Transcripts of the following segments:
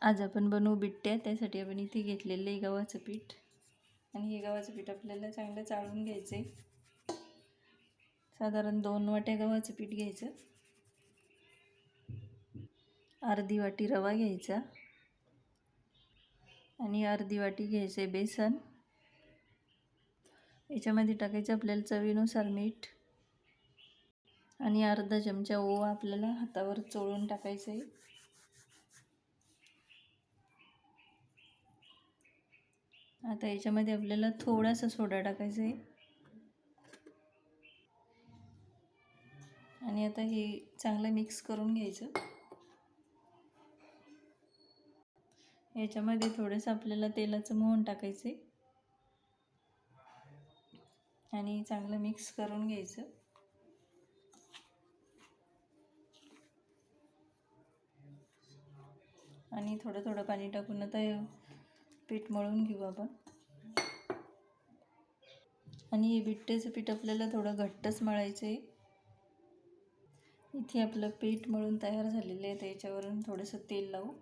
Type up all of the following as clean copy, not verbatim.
आज आपण बनवू बिट्ट्या. त्यासाठी आपण इथे घेतलेलं आहे गव्हाचं पीठ आणि हे गव्हाचं पीठ आपल्याला चांगलं चाळून घ्यायचं आहे. साधारण 2 वाट्या गव्हाचं पीठ घ्यायचं, अर्धी वाटी रवा घ्यायचा आणि अर्धी वाटी घ्यायचे बेसन. याच्यामध्ये टाकायचं आपल्याला चवीनुसार मीठ आणि अर्धा चमचा ओवा आपल्याला हातावर चोळून टाकायचं आहे. आता याच्यामध्ये आपल्याला थोडासा सोडा टाकायचा आहे आणि आता हे चांगलं मिक्स करून घ्यायचं. याच्यामध्ये थोडंसं आपल्याला तेलाचं मोहन टाकायचं आहे आणि चांगलं मिक्स करून घ्यायचं. आणि थोडं थोडं पाणी टाकून आता पीठ मळून घेऊ आपण. आणि हे बिट्ट्याचं पीठ आपल्याला थोडं घट्टच मळायचं आहे. इथे आपलं पीठ मळून तयार झालेलं आहे. तर याच्यावरून थोडंसं तेल लावू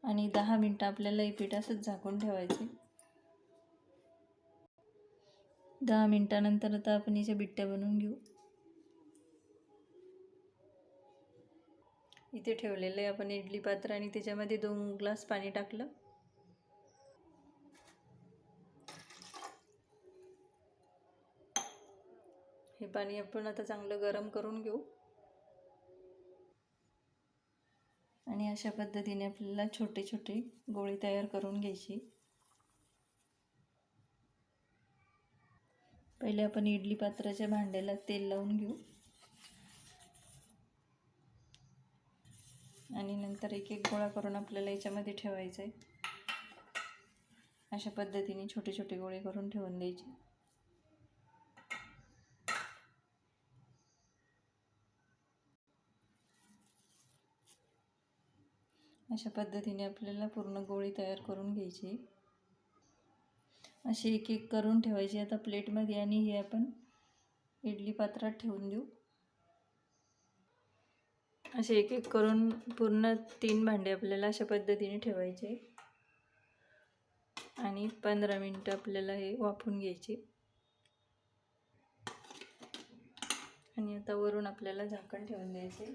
आणि 10 मिनटं आपल्याला हे पीठ असंच झाकून ठेवायचे. 10 मिनटानंतर आता आपण याच्या बिट्ट्या बनवून घेऊ. इथे ठेवलेलं आहे आपण इडली पात्र आणि त्याच्यामध्ये 2 ग्लास पाणी टाकलं. हे पाणी आपण आता चांगलं गरम करून घेऊ आणि अशा पद्धतीने आपल्याला छोटे छोटे गोळे तयार करून घ्यायचे. पहिले आपण इडली पात्राच्या भांड्याला तेल लावून घेऊ आणि नंतर एक एक गोळा करून आपल्याला याच्यामध्ये ठेवायचं आहे. अशा पद्धतीने छोटे छोटे गोळे करून ठेवून द्यायचे. अशा पद्धतीने आपल्याला पूर्ण गोळी तयार करून घ्यायची. असे एक एक करून ठेवायचे आता प्लेटमध्ये आणि हे आपण इडली पात्रात ठेवून देऊ. असे एक एक करून पूर्ण 3 भांडे आपल्याला अशा पद्धतीने ठेवायचे आणि 15 मिनटं आपल्याला हे वाफवून घ्यायचे. आणि आता वरून आपल्याला झाकण ठेवून द्यायचे.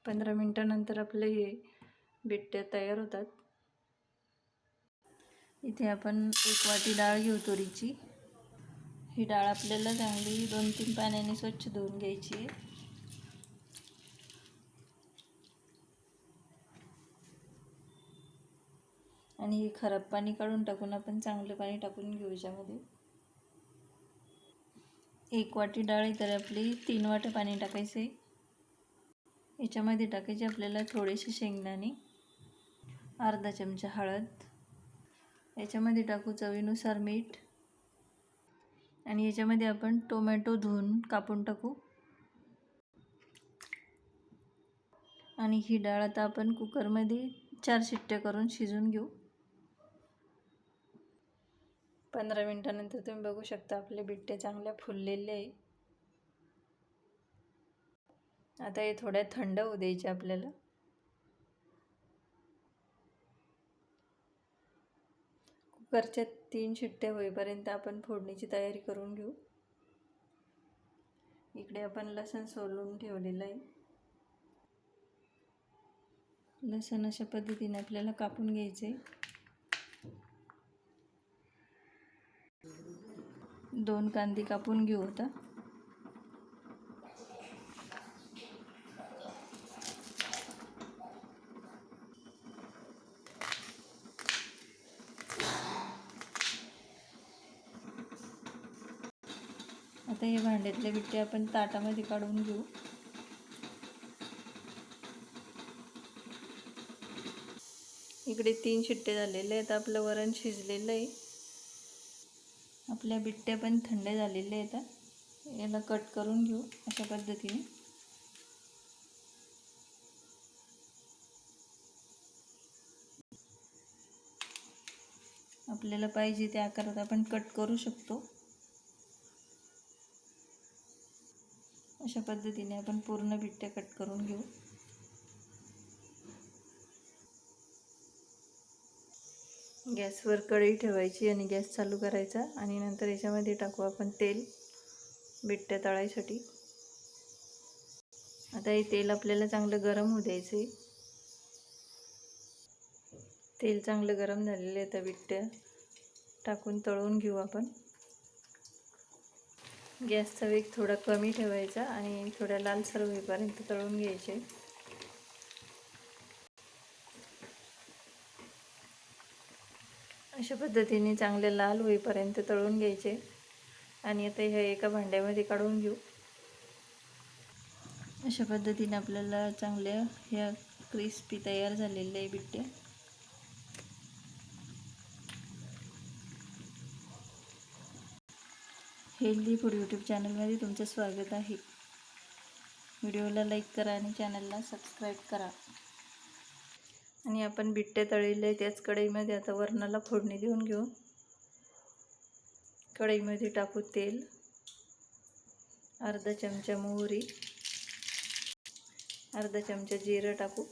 15 मिनटानंतर आपले हे बिट्ट्या तयार होतात. इथे आपण 1 वाटी डाळ घेऊ तुरीची. ही डाळ आपल्याला चांगली 2-3 पाण्याने स्वच्छ धुवून घ्यायची. आणि हे खराब पाणी काढून टाकून आपण चांगलं पाणी टाकून घेऊ याच्यामध्ये. 1 वाटी डाळ तर आपली 3 वाट्या पाणी टाकायचे. याच्यामध्ये टाकायचे आपल्याला थोडेसे शेंगदाणे, अर्धा चमचा हळद, याच्यामध्ये टाकू चवीनुसार मीठ आणि याच्यामध्ये आपण टोमॅटो धुवून कापून टाकू. आणि ही डाळ आता आपण कुकरमध्ये 4 शिट्ट्या करून शिजवून घेऊ. 15 मिनटानंतर तुम्ही बघू शकता आपले बिट्टे चांगल्या फुललेले आहे. आता हे थोड्या थंड होऊ द्यायचे आपल्याला. कुकरच्या 3 शिट्ट्या होईपर्यंत आपण फोडणीची तयारी करून घेऊ. इकडे आपण लसूण सोलून ठेवलेलं आहे. लसूण अशा पद्धतीने आपल्याला कापून घ्यायचे. 2 कांदे कापून घेऊ आता. आता हे भांड्यातले बिट्टे आपण ताटामध्ये काढून घेऊ. इकडे 3 शिट्टे झालेले आहेत. आपलं वरण शिजलेलं आहे. आपल्या बिट्ट्या पण थंड झालेल्या आहेत. याला कट करून घेऊ अशा पद्धतीने. आपल्याला पाहिजे त्या आकारात आपण कट करू शकतो. अशा पद्धतीने आपण पूर्ण बिट्ट्या कट करून घेऊ. गॅसवर कढई ठेवायची आणि गॅस चालू करायचा आणि नंतर याच्यामध्ये टाकू आपण तेल बिट्ट्या तळायसाठी. आता हे तेल आपल्याला चांगलं गरम होऊ द्यायचं आहे. तेल चांगलं गरम झालेलं आहे. आता बिट्ट्या टाकून तळून घेऊ आपण. गॅसचा वेग थोडा कमी ठेवायचा आणि थोड्या लालसर होईपर्यंत तळून घ्यायचे. अशा पद्धतीने चांगले लाल होईपर्यंत तळून घ्यायचे आणि आता ह्या एका भांड्यामध्ये काढून घेऊ. अशा पद्धतीने आपल्याला चांगल्या ह्या क्रिस्पी तयार झालेल्या आहे बिट्ट्या. हेल्दी फूड यूट्यूब चॅनलमध्ये तुमचं स्वागत आहे. व्हिडिओला लाईक करा आणि चॅनलला सबस्क्राईब करा. आणि आपण बिट्ट्या तळलेले त्याच कढईमध्ये आता वरणाला फोडणी देऊन घेऊ. कढईमध्ये टाकू तेल, अर्धा चमचा मोहरी, अर्धा चमचा जिरं टाकू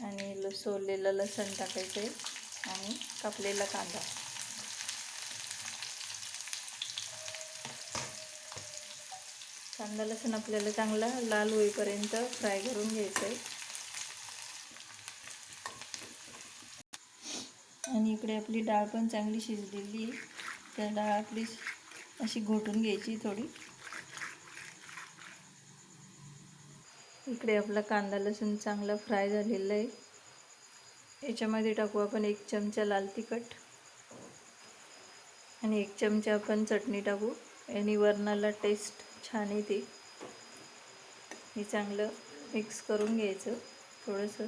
आणि सोललेलं लसूण टाकायचं आहे आणि कापलेला कांदा. कांदा लसूण आपल्याला चांगला लाल होईपर्यंत फ्राय करून घ्यायचं आहे. आणि इकडे आपली डाळ पण चांगली शिजलेली आहे. तर डाळ आपली अशी घोटून घ्यायची थोडी. इकडे आपला कांदा लसूण चांगला फ्राय झालेला आहे. याच्यामध्ये टाकू आपण 1 चमचा लाल तिखट आणि 1 चमचा आपण चटणी टाकू. याने वरणाला टेस्ट छान येते. हे चांगलं मिक्स करून घ्यायचं थोडंसं.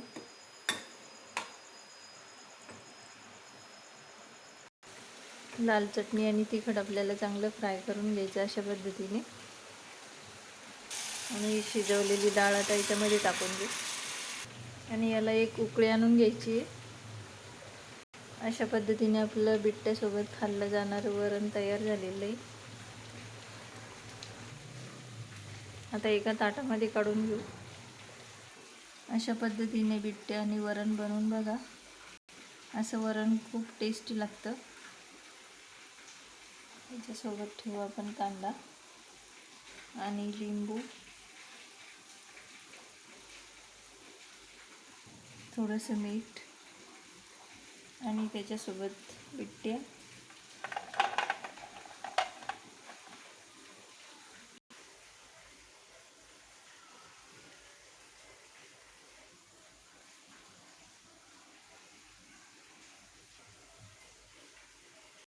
लाल चटणी आणि तिखट आपल्याला चांगलं फ्राय करून घ्यायचं अशा पद्धतीने. आणि शिजवलेली डाळ आता याच्यामध्ये टाकून घेऊ आणि याला एक उकळी आणून घ्यायची आहे. अशा पद्धतीने आपलं बिट्ट्यासोबत खाल्लं जाणारं वरण तयार झालेलं आहे. आता एका ताटामध्ये काढून घेऊ. अशा पद्धतीने बिट्ट्या आणि वरण बनवून बघा. असं वरण खूप टेस्टी लागतं. याच्यासोबत ठेवू आपण कांदा आणि लिंबू, थोडंसं मीठ आणि त्याच्यासोबत बिट्ट्या.